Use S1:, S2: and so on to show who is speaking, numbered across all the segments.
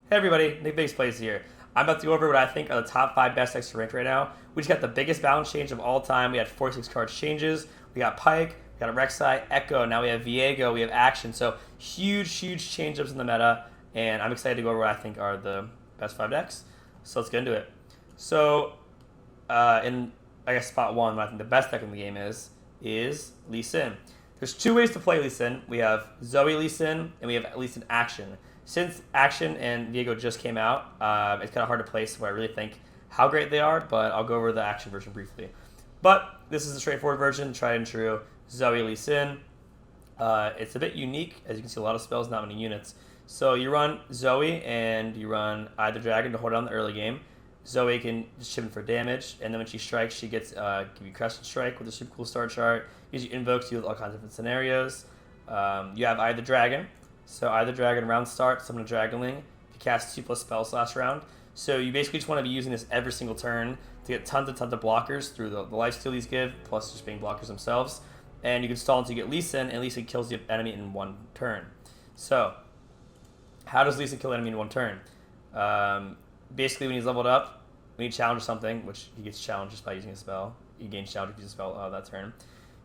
S1: Hey everybody, NicMakesPlays here. I'm about to go over what I think are the top 5 best decks to rank right now. We just got the biggest balance change of all time. We had 46 cards changes. We got Pike, we got a Rek'Sai, Echo, now we have Viego, we have Action. So huge change-ups in the meta, and I'm excited to go over what I think are the best 5 decks. So let's get into it. So in, I guess, spot 1, what I think the best deck in the game is Lee Sin. There's 2 ways to play Lee Sin. We have Zoe Lee Sin, and we have Lee Sin Action. Since Action and Viego just came out, it's kind of hard to place where I really think how great they are, but I'll go over the Action version briefly. But this is a straightforward version, tried and true, Zoe Lee Sin. It's a bit unique, as you can see a lot of spells, not many units. So you run Zoe and you run Either Dragon to hold on the early game. Zoe can just chip in for damage, and then when she strikes, she gets give you Crescent Strike with a super cool star chart. Gives you invokes, you with all kinds of different scenarios. You have Either Dragon. So Either Dragon round start, summon a Dragonling. You cast 2+ spells last round. So you basically just want to be using this every single turn to get tons of blockers through the lifesteal these give, plus just being blockers themselves. And you can stall until you get Lee Sin, and Lee Sin kills the enemy in 1 turn. So, how does Lee Sin kill the enemy in 1 turn? Basically, when he's leveled up, when he challenges something, which he gets challenged just by using a spell, he gains challenge if he uses a spell that turn.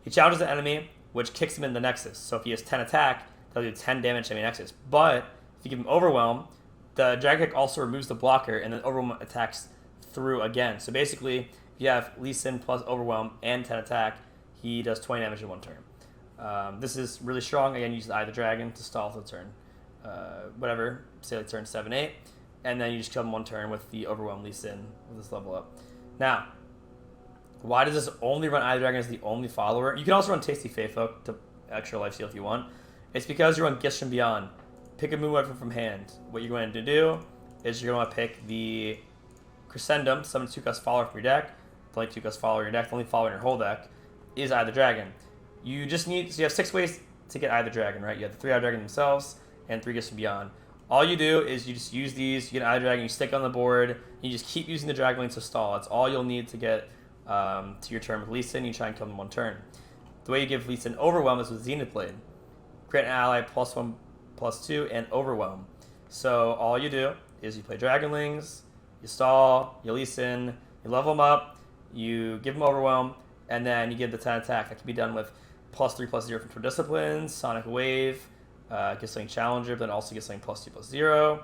S1: He challenges the enemy, which kicks him in the Nexus. So if he has 10 attack, that'll do 10 damage to the Nexus. But if you give him Overwhelm, the Dragon Kick also removes the blocker, and then Overwhelm attacks through again. So basically, if you have Lee Sin plus Overwhelm and 10 attack, he does 20 damage in 1 turn. This is really strong. Again, use Either Dragon to stall the turn. Whatever, say like turn 7, 8. And then you just kill him 1 turn with the Overwhelm Lee Sin with this level up. Now, why does this only run Either Dragon as the only follower? You can also run Tasty Faithfolk to extra lifesteal if you want. It's because you run Gifts from Beyond. Pick a moon weapon from hand. What you're going to do is you're going to pick the Crescendum, summon 2-cost follower from your deck. The only 2-cost follower in your deck, the only follower in your whole deck, is Either Dragon. You just need, so you have 6 ways to get Either Dragon, right? You have the 3 Either Dragon themselves and 3 Gifts from Beyond. All you do is you just use these, you get Either Dragon, you stick on the board, you just keep using the Dragon Link to stall. That's all you'll need to get to your turn with Lee Sin. You try and kill them in 1 turn. The way you give Lee Sin Overwhelm is with Zenith Blade. Create an ally +1, +2, and Overwhelm. So all you do is you play Dragonlings, you stall, you Lee Sin, you level them up, you give them Overwhelm, and then you give the 10 attack. That can be done with +3/+0 from Twin Disciplines, Sonic Wave, get something Challenger, but then also get something +2/+0,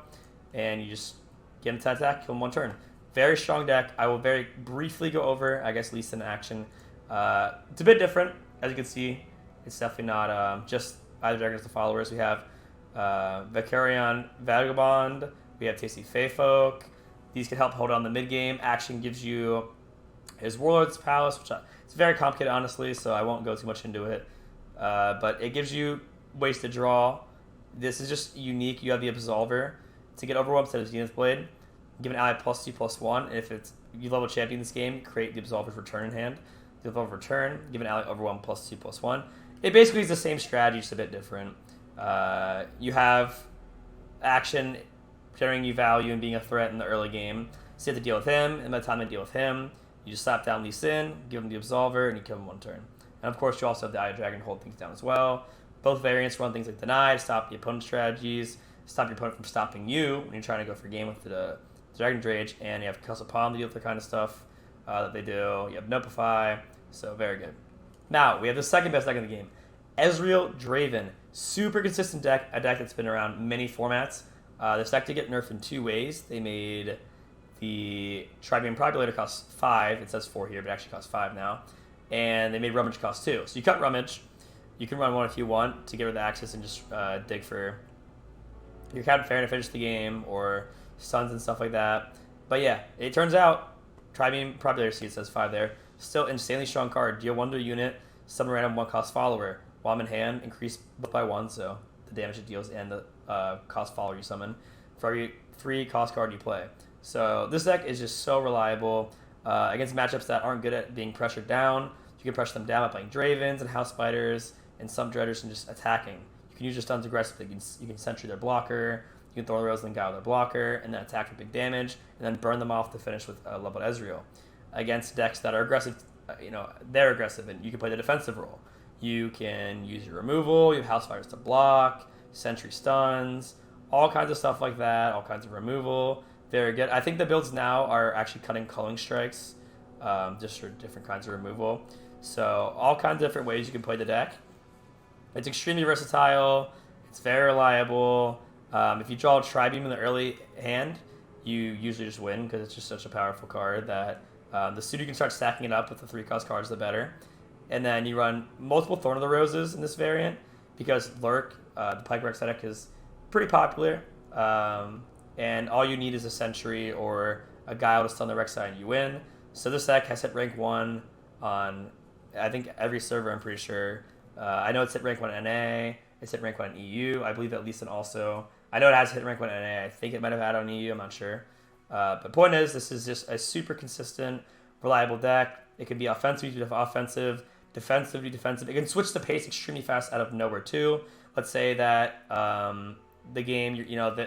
S1: and you just give them 10 attack, kill them 1 turn. Very strong deck. I will very briefly go over, I guess, Lee Sin Action. It's a bit different, as you can see. It's definitely not just Either Dragon as the followers. We have Vicarion Vagabond. We have Tasty Faithfolk. These can help hold on the mid game. Action gives you his Warlord's Palace, which it's very complicated, honestly, so I won't go too much into it. But it gives you ways to draw. This is just unique. You have the Absolver to get Overwhelm instead of Zenith Blade. Give an ally +2/+1. And if it's you level champion this game, create the Absolver's return in hand. The Absolver return. Give an ally Overwhelm +2/+1. It basically is the same strategy, just a bit different. You have Action generating you value and being a threat in the early game. So you have to deal with him, and by the time they deal with him, you just slap down Lee Sin, give him the Absolver, and you kill him 1 turn. And of course, you also have the Either Dragon hold things down as well. Both variants run things like Deny, stop the opponent's strategies, stop your opponent from stopping you when you're trying to go for a game with the Dragon Rage, and you have Castle Palm to deal with the kind of stuff that they do. You have Notify, so very good. Now, we have the second best deck in the game, Ezreal Draven. Super consistent deck, a deck that's been around many formats. This deck did get nerfed in 2 ways. They made the Tribune Propulator cost 5. It says 4 here, but it actually costs 5 now. And they made Rummage cost 2. So you cut Rummage. You can run 1 if you want to get rid of the Axis and just dig for your Captain Fair to finish the game, or Suns and stuff like that. But yeah, it turns out Tribune Propulator, see it says 5 there. Still insanely strong card. Deal 1 to a unit, summon a random 1-cost follower. While I'm in hand, increase both by 1, so the damage it deals and the cost follower you summon for every 3 cost card you play. So this deck is just so reliable against matchups that aren't good at being pressured down. You can pressure them down by playing Dravens and House Spiders and some Dreaders and just attacking. You can use your stuns aggressively. You can Sentry their blocker, you can throw the Rose and Guile their blocker, and then attack for big damage, and then burn them off to finish with leveled Ezreal. Against decks that are aggressive, they're aggressive, and you can play the defensive role. You can use your removal, you have House Fires to block, Sentry stuns, all kinds of stuff like that, all kinds of removal. Very good. I think the builds now are actually cutting culling strikes, just for different kinds of removal. So all kinds of different ways you can play the deck. It's extremely versatile. It's very reliable. If you draw a Tri-Beam in the early hand, you usually just win because it's just such a powerful card that the sooner you can start stacking it up with the 3-cost cards, the better. And then you run multiple Thorn of the Roses in this variant because Lurk, the Pike Rex deck, is pretty popular. And all you need is a Sentry or a Guile to stun the Rek'Sai and you win. So this deck has hit rank 1 on, I think, every server, I'm pretty sure. I know it's hit rank 1 in NA, it's hit rank 1 in EU, I believe at least in also. I know it has hit rank 1 in NA, I think it might have had on EU, I'm not sure. But point is, this is just a super consistent, reliable deck. It can be offensively offensive, defensively defensive. It can switch the pace extremely fast out of nowhere too. Let's say that the game,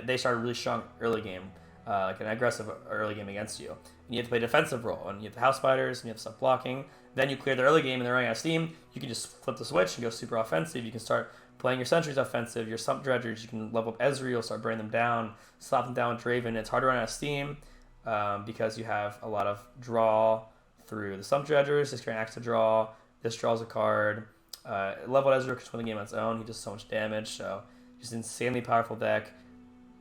S1: they start a really strong early game, like an aggressive early game against you. And you have to play defensive role, and you have the House Spiders, and you have to stop blocking. Then you clear the early game, and they're running out of steam. You can just flip the switch and go super offensive. You can start playing your Sentries offensive, your Sump Dredgers. You can level up Ezreal, start burning them down, slap them down with Draven. It's hard to run out of steam because you have a lot of draw through the Sump Dredgers. This can axe to draw. This draws a card. Leveled Ezreal can win the game on its own. He does so much damage. So just insanely powerful deck.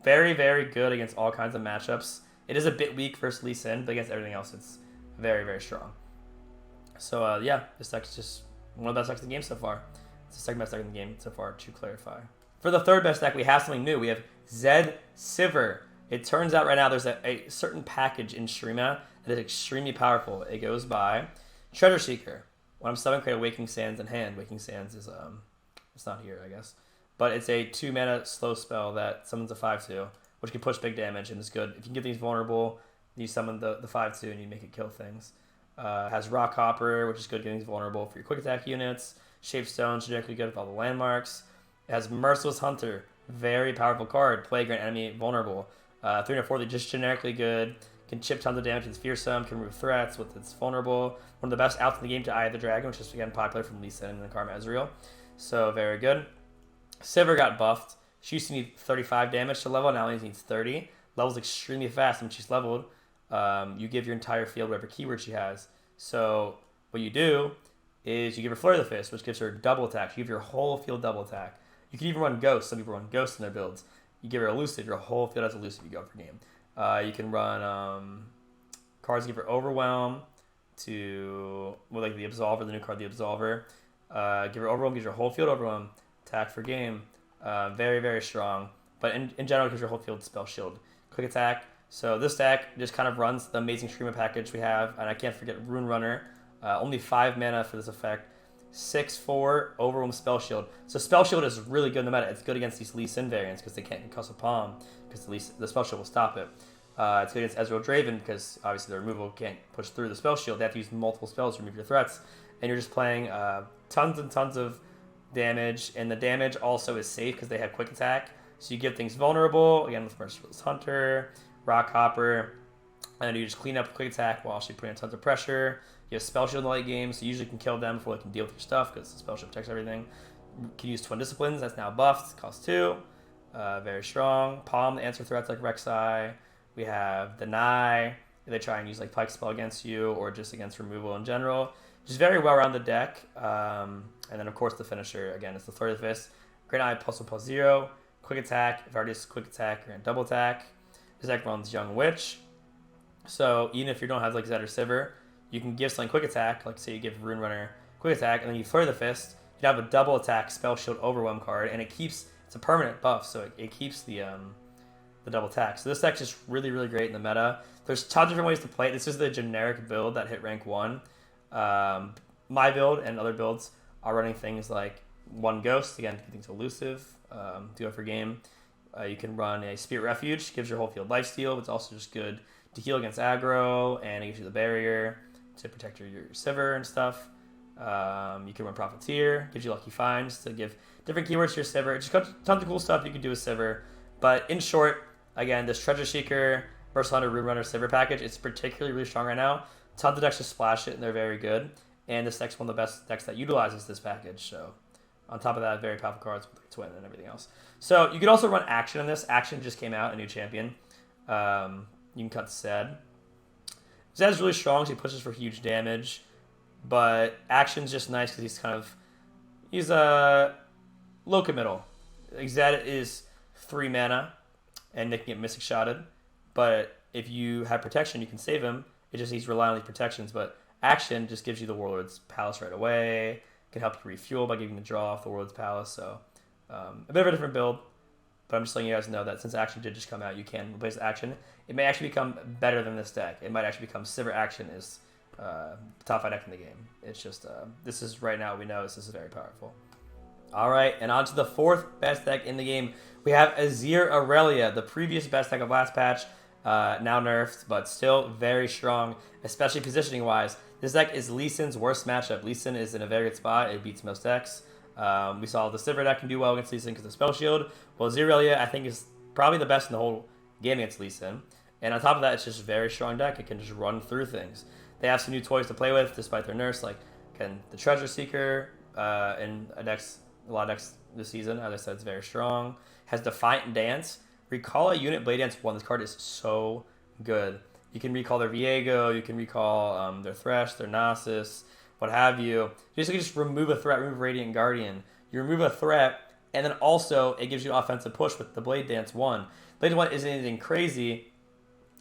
S1: Very, very good against all kinds of matchups. It is a bit weak versus Lee Sin, but against everything else, it's very, very strong. So yeah, this deck is just one of the best decks in the game so far. It's the second best deck in the game so far, to clarify. For the third best deck, we have something new. We have Zed Sivir. It turns out right now there's a certain package in Shurima that is extremely powerful. It goes by Treasure Seeker. When I'm 7, create a Waking Sands in hand. Waking Sands is, it's not here, I guess. But it's a 2-mana slow spell that summons a 5/2, which can push big damage and is good. If you can get things vulnerable, you summon the 5/2 and you make it kill things. Has Rock Hopper, which is good getting vulnerable for your quick attack units. Shape Stone's generally good with all the landmarks. It has Merciless Hunter, very powerful card. Play grant enemy vulnerable. 3 and 4, they're just generically good. Can chip tons of damage, it's fearsome, can remove threats with its vulnerable. One of the best outs in the game to Eye of the Dragon, which is again popular from Lee Sin and the Karma Ezreal. So very good. Sivir got buffed. She used to need 35 damage to level, now only needs 30. Levels extremely fast, and when she's leveled, you give your entire field whatever keyword she has. So what you do is you give her Flurry of the Fist, which gives her double attack. You give your whole field double attack. You can even run Ghost. Some people run Ghost in their builds. You give her Elusive, your whole field has Elusive, you go for game. You can run cards, give her Overwhelm to, well, like the Absolver, the new card, the Absolver. Give her Overwhelm, gives your whole field Overwhelm, attack for game. Very, very strong. But in general, it gives your whole field Spell Shield. Quick attack. So this deck just kind of runs the amazing Streamer package we have. And I can't forget Rune Runner. Only 5 mana for this effect. 6/4 Overwhelm Spell Shield. So Spell Shield is really good in the meta. It's good against these Lee Sin variants because they can't concuss a Palm because the Spell Shield will stop it. It's good against Ezreal Draven because obviously the removal can't push through the Spell Shield. They have to use multiple spells to remove your threats. And you're just playing tons and tons of damage. And the damage also is safe because they have quick attack. So you give things vulnerable, again with Merciless Hunter, Rock Hopper, and you just clean up quick attack while actually putting tons of pressure. You have Spell Shield in the late game, so you usually can kill them before they can deal with your stuff because the Spell Shield protects everything. You can use Twin Disciplines, that's now buffed, costs 2. Very strong. Palm to answer threats like Rek'Sai. We have Deny. They try and use like Pike Spell against you or just against removal in general. Just very well-rounded deck. And then of course the finisher, again, it's the Flurry of the Fist. Great Eye +1/+0. Quick attack. If already is quick attack, you're going to double attack. This deck runs Young Witch. So even if you don't have like Zed or Sivir, you can give something quick attack, like say you give Rune Runner quick attack, and then you Flurry the Fist. You have a double attack Spell Shield Overwhelm card, and it's a permanent buff, so it keeps the double attack. So this deck's just really, really great in the meta. There's tons of different ways to play it. This is the generic build that hit rank 1. My build and other builds are running things like 1 Ghost, again, to keep things elusive, to go for game. You can run a Spirit Refuge, gives your whole field lifesteal, but it's also just good to heal against aggro, and it gives you the barrier to protect your Sivir and stuff. You can run Profiteer, gives you Lucky Finds to give different keywords to your Sivir. Just got tons of cool stuff you can do with Sivir. But in short, again, this Treasure Seeker, Merciless Hunter, Rune Runner, Sivir package, it's particularly really strong right now. Tons of decks just splash it, and they're very good. And this deck's one of the best decks that utilizes this package. So On top of that, very powerful cards with Twin and everything else. So you could also run Action in this. Action just came out, a new champion. You can cut Zed. Zed's really strong, so he pushes for huge damage. But Action's just nice because he's a low committal. Zed is 3 mana, and Nick can get Mystic Shotted. But if you have protection, you can save him. It's just he's relying on these protections. But Action just gives you the Warlord's Palace right away. Can help you refuel by giving the draw off the Warlord's Palace. So a bit of a different build. But I'm just letting you guys know that since Action did just come out, you can replace Action. It may actually become better than this deck. It might actually become Sivir Action is the top 5 deck in the game. It's just, this is right now, we know this is very powerful. All right, and on to the 4th best deck in the game. We have Azir Aurelia, the previous best deck of last patch, now nerfed, but still very strong, especially positioning-wise. This deck is Lee Sin's worst matchup. Lee Sin is in a very good spot. It beats most decks. We saw the Sivir deck can do well against Lee Sin because of Spell Shield. Well, Azir Aurelia, I think, is probably the best in the whole game against Lee Sin. And on top of that, it's just a very strong deck. It can just run through things. They have some new toys to play with, despite their nerfs, like the Treasure Seeker in a lot of decks this season. As I said, it's very strong. Has Defiant Dance. Recall a unit Blade Dance 1. This card is so good. You can recall their Viego, you can recall their Thresh, their Nasus, what have you. You just remove a threat, remove Radiant Guardian. You remove a threat, and then also it gives you an offensive push with the Blade Dance 1. Blade Dance 1 isn't anything crazy,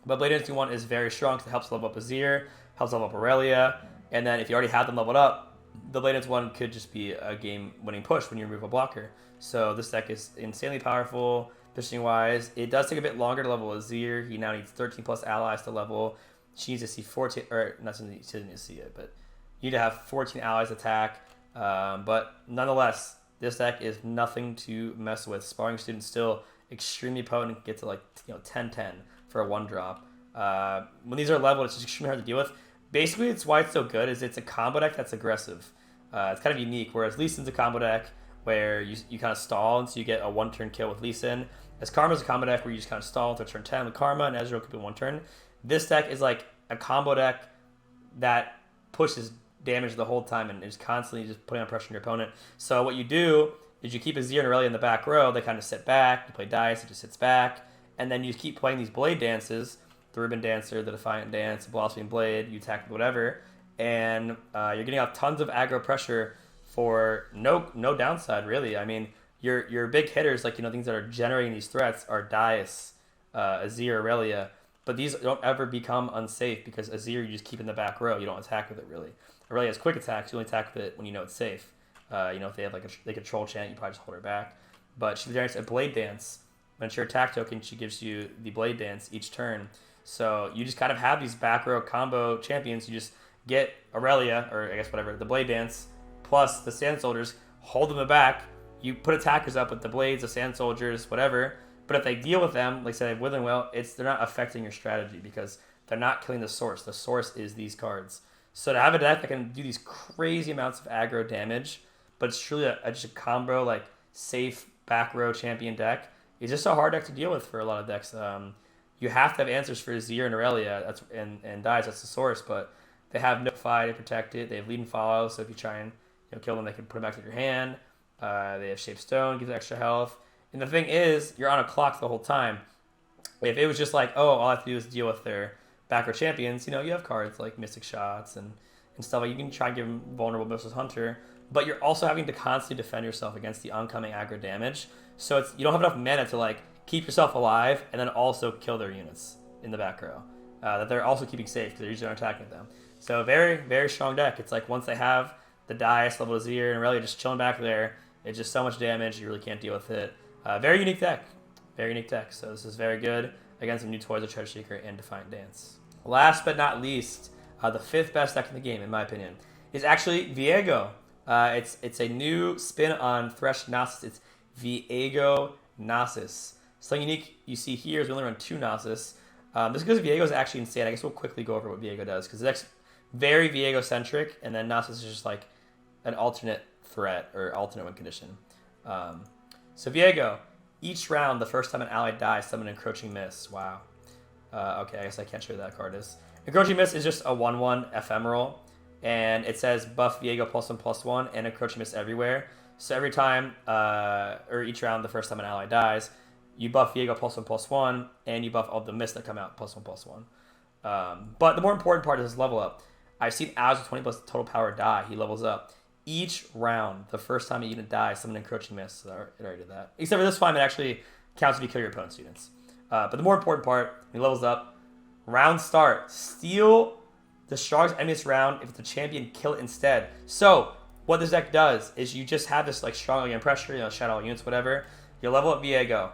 S1: but Blade Dance 1 is very strong because it helps level up Azir, helps level up Aurelia, and then if you already have them leveled up, the Blade Dance 1 could just be a game-winning push when you remove a blocker. So this deck is insanely powerful. Positioning-wise, it does take a bit longer to level Azir. He now needs 13 plus allies to level. She needs to see 14, or not, she doesn't need to see it, but you need to have 14 allies attack. But nonetheless, this deck is nothing to mess with. Sparring Student's still extremely potent. Get to like 10-10 for a 1-drop. When these are leveled, it's just extremely hard to deal with. Basically, it's why it's so good. Is it's a combo deck that's aggressive. It's kind of unique. Whereas Lee Sin's a combo deck where you kind of stall, and so you get a 1-turn kill with Lee Sin. As Karma's a combo deck where you just kind of stall until turn 10 with Karma, and Ezreal could be 1 turn. This deck is like a combo deck that pushes damage the whole time and is constantly just putting on pressure on your opponent. So what you do is you keep Azir and Aurelia in the back row. They kind of sit back. You play Dice, it just sits back. And then you keep playing these Blade Dances, the Ribbon Dancer, the Defiant Dance, the Blossoming Blade, you attack with whatever. And you're getting off tons of aggro pressure for no downside, really. I mean, your big hitters, like things that are generating these threats, are Dice, Azir, Aurelia, but these don't ever become unsafe because Azir you just keep in the back row. You don't attack with it really. Aurelia has quick attacks. You only attack with it when you know it's safe. If they have they control chant, you probably just hold her back. But she generates a Blade Dance. When it's your attack token, she gives you the Blade Dance each turn. So you just kind of have these back row combo champions. You just get Aurelia, or I guess whatever, the Blade Dance, plus the Sand Soldiers, hold them in the back. You put attackers up with the blades, the Sand Soldiers, whatever. But if they deal with them, like say Withering Well, they're not affecting your strategy because they're not killing the source. The source is these cards. So to have a deck that can do these crazy amounts of aggro damage, but it's truly just a combo, like safe back row champion deck, is just a hard deck to deal with for a lot of decks. You have to have answers for Azir and Aurelia, and Dies, that's the source, but they have no Fi to protect it. They have Lead and Follow, so if you try and kill them, they can put them back to your hand. They have Shape Stone, gives extra health. And the thing is, you're on a clock the whole time. If it was just like, oh, all I have to do is deal with their back row champions, you have cards like Mystic Shots and stuff. Like you can try and give them vulnerable versus Hunter, but you're also having to constantly defend yourself against the oncoming aggro damage. So you don't have enough mana to keep yourself alive and then also kill their units in the back row that they're also keeping safe because they're usually not attacking them. So very, very strong deck. It's like once they have the Dice, level Azir, and Aurelia just chilling back there, it's just so much damage, you really can't deal with it. Very unique deck. Very unique deck. So this is very good against some new toys of Treasure Seeker and Defiant Dance. Last but not least, the 5th best deck in the game, in my opinion, is actually Viego. It's a new spin on Thresh Nasus. It's Viego Nasus. Something unique you see here is we only run 2 Nasus. This is because Viego is actually insane. I guess we'll quickly go over what Viego does because the deck's very Viego-centric, and then Nasus is just like an alternate threat or alternate win condition. So Viego, each round, the first time an ally dies, summon an Encroaching Mist. Wow. Okay, I guess I can't show you that card is. Encroaching Mist is just a 1/1 ephemeral, and it says buff Viego +1/+1 and Encroaching Mist everywhere. So every time, or each round, the first time an ally dies, you buff Viego +1/+1, and you buff all the mist that come out +1/+1. But the more important part is his level up. I've seen Azir with 20 plus total power die. He levels up. Each round, the first time a unit dies, summon encroaching mist. So I already did that. Except for this time, it actually counts if you kill your opponent's units. But the more important part, he levels up. Round start. Steal the strongest enemy this round. If it's a champion, kill it instead. So what this deck does is you just have this like strong against pressure, shadow all units, whatever. You level up Viego.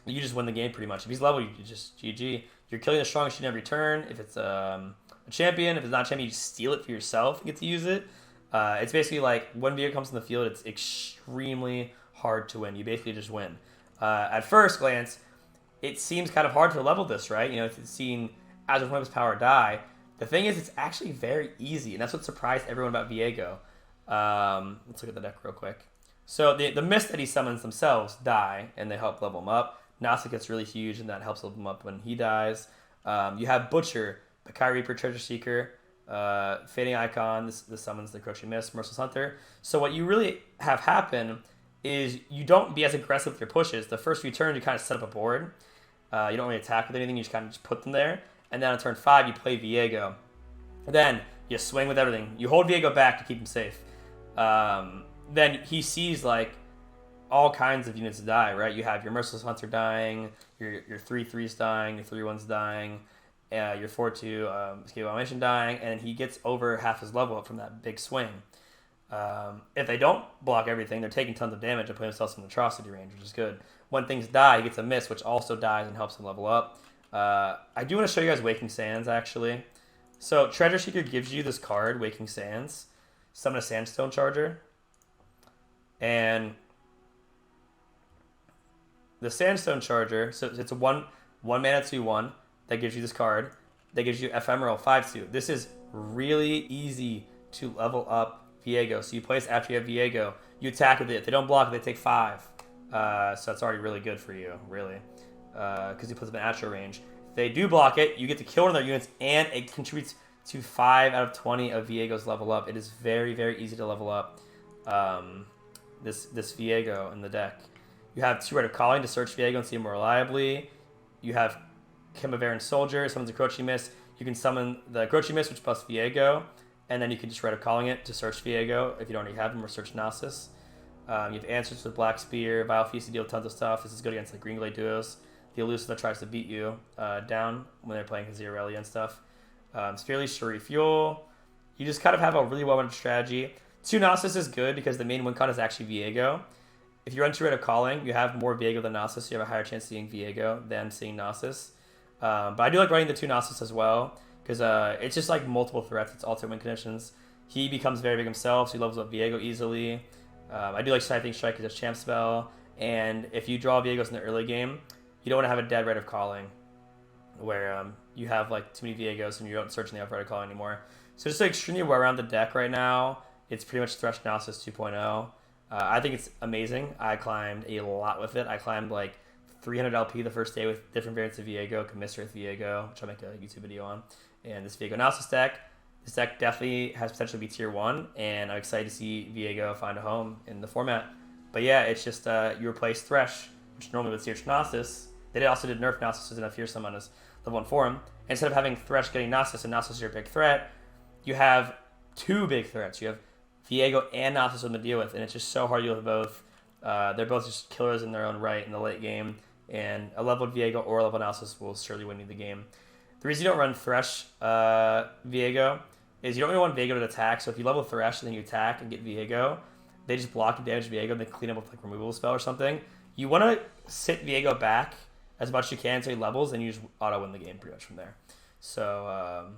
S1: You just win the game pretty much. If he's leveled, you just GG. You're killing the strongest unit every turn. If it's a champion, if it's not a champion, you just steal it for yourself and get to use it. It's basically like when Viego comes in the field, it's extremely hard to win. You basically just win. At first glance, it seems kind of hard to level this, right? If you've seen Azir Flame's power die. The thing is, it's actually very easy, and that's what surprised everyone about Viego. Let's look at the deck real quick. So the mist that he summons themselves die, and they help level him up. Nasa gets really huge, and that helps level him up when he dies. You have Butcher, Bakari Reaper, Treasure Seeker, Fading Icon. This summons the Encroaching Mist, Merciless Hunter. So what you really have happen is you don't be as aggressive with your pushes. The first few turns, you kind of set up a board. You don't really attack with anything. You just kind of just put them there. And then on turn 5, you play Viego. Then you swing with everything. You hold Viego back to keep him safe. Then he sees like all kinds of units die, right? You have your Merciless Hunter dying, your 3/3s dying, your 3/1s dying, your 4/2 Escape Automation dying, and he gets over half his level up from that big swing. If they don't block everything, they're taking tons of damage and putting themselves in atrocity range, which is good. When things die, he gets a miss, which also dies and helps him level up. I do want to show you guys Waking Sands, actually. So Treasure Seeker gives you this card, Waking Sands. Summon a Sandstone Charger. And the Sandstone Charger, so it's a one mana 2/1 that gives you this card. That gives you Ephemeral 5/2. This is really easy to level up Viego. So you place after you have Viego, you attack with it. If they don't block, they take 5. So that's already really good for you, really. Because he puts them in Astro range. If they do block it, you get to kill one of their units, and it contributes to 5 out of 20 of Viego's level up. It is very, very easy to level up this Viego in the deck. You have 2 Rite of Calling to search Viego and see him more reliably. You have Chimeraveran Soldier, summons Encroaching Mist. You can summon the Encroaching Mist, which buffs Viego, and then you can just Rite of Calling it to search Viego if you don't already have him, or search Nasus. You have Answers with Black Spear, Vile Feast to deal with tons of stuff. This is good against the Green Glade duos. The Elusive that tries to beat you down when they're playing Azir Aurelia and stuff. Spherely Shuri Fuel. You just kind of have a really well-run strategy. 2 Nasus is good because the main win con is actually Viego. If you run 2 Rite of Calling, you have more Viego than Nasus, so you have a higher chance of seeing Viego than seeing Nasus. But I do like running the 2 Nasus as well, because it's just like multiple threats. It's alternate win conditions. He becomes very big himself, so he levels up Viego easily. I do like Scything Strike as a champ spell, and if you draw Viegos in the early game, you don't want to have a dead Rite of Calling, where you have like too many Viegos and you don't search in the Rite of Calling anymore. So just like extremely well around the deck right now. It's pretty much Thresh Nasus 2.0. I think it's amazing. I climbed a lot with it. I climbed like 300 LP the first day with different variants of Viego, Commiserate Viego, which I'll make a YouTube video on, and this Viego Nasus deck. This deck definitely has potential to be tier 1, and I'm excited to see Viego find a home in the format. But yeah, it's just you replace Thresh, which normally would search Nasus. They also did nerf Nasus as enough fearsome on his level 1 form. Instead of having Thresh getting Nasus and Nasus is your big threat, you have 2 big threats. You have Viego and Nasus to deal with, and it's just so hard to deal with both. They're both just killers in their own right in the late game, and a leveled Viego or a leveled Nasus will surely win you the game. The reason you don't run Thresh Viego is you don't really want Viego to attack, so if you level Thresh and then you attack and get Viego, they just block and damage Viego and then clean up with like removal spell or something. You want to sit Viego back as much as you can until he levels, and you just auto-win the game pretty much from there. So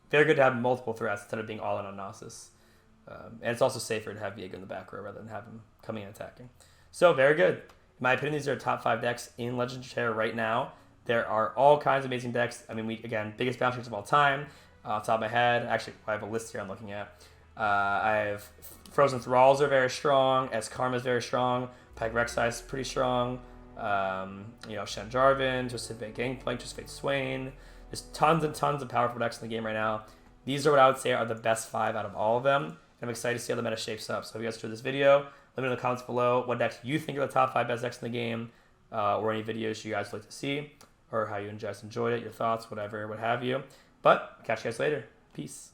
S1: very good to have multiple threats instead of being all in on Nasus. And it's also safer to have Viego in the back row rather than have him coming and attacking. So very good. In my opinion, these are top 5 decks in Legend of Runeterra right now. There are all kinds of amazing decks. I mean, again, biggest bounce rates of all time. Off the top of my head, actually, I have a list here I'm looking at. I have Frozen Thralls are very strong. Karma is very strong. Pike Rek'Sai is pretty strong. Shen Jarvan, Twisted Fate Gangplank, Twisted Fate Swain. There's tons and tons of powerful decks in the game right now. These are what I would say are the best 5 out of all of them. And I'm excited to see how the meta shapes up. So if you guys enjoyed this video, Let me know in the comments below what decks you think are the top 5 best decks in the game, or any videos you guys would like to see, or how you just enjoyed it, your thoughts, whatever, what have you. But catch you guys later. Peace.